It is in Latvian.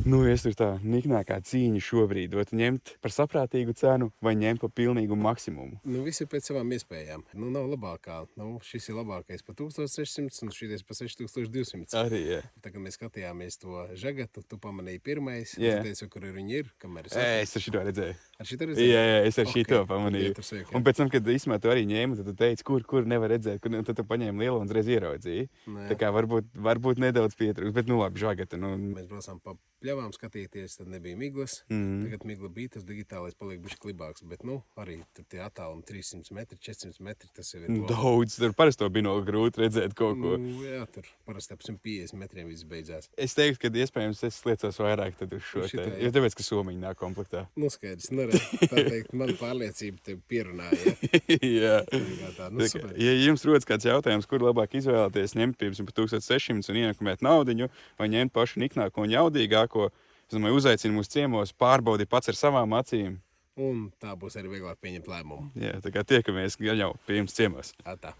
Nu, es tur tā niknākā cīņa šobrīd. Vai tu ņemt par saprātīgu cenu vai ņemt par pilnīgu maksimumu? Nu, visi pēc savām iespējām. Nu, nav labākā. Nu, šis ir labākais par 1600 un šis par 6200. Arī, jā. Tā kā mēs skatījāmies to žagatu, tu pamanīji pirmais. Jā. Tu teici, kur viņi ir, kamēr es Es ar šito redzēju. ar šito redzēju? Jā, es ar Ok, šito tad pamanīju. iet uz sveiki, jā. Un pēc tam, kad īsumā tu arī ņēmi, tad tu teici, kur nevar redzēt, un tad tu paņēmi lielu un uzreiz ieraudzīji. Nu, jā. Tā kā varbūt nedaudz pietrūks, bet nu labi, žagata. Nu, Mēs braucām pa pļavām skatīties, tad nebija miglas. Tagad migla bija, tas digitālais paliek bišķi klibāks, bet nu, arī tur tie attālumi 300 metri, 400 metri, tas jau ir to. daudz, tur parasto binoklu grūti redzēt kaut ko. Nu, jā, tur parasti ap 150 metriem viss beidzās. Es teiktu, ka iespējams es liecos vairāk tad uz šo Uz šitā, te. jā. Jo tāpēc, ka somiņi nāk komplektā. Nu, skaidrs, nu, tā teikt, mana pārliecība tev pierunāja. Jā. Tā, nu, super. Ja jums rodas kāds jautājums, kur labāk izvēlēties, ņemt piemēram par 1600 un ienakumēt naudiņu, vai ņemt pašu niknāko un jaudīgāko, es domāju, uzaicinu mūs ciemos, pārbaudi pats ar savām acīm. Un tā būs arī vieglāk pieņemt lēmumu. Jā, tā kā tiekamies gan jau pie jums ciemos. Tā.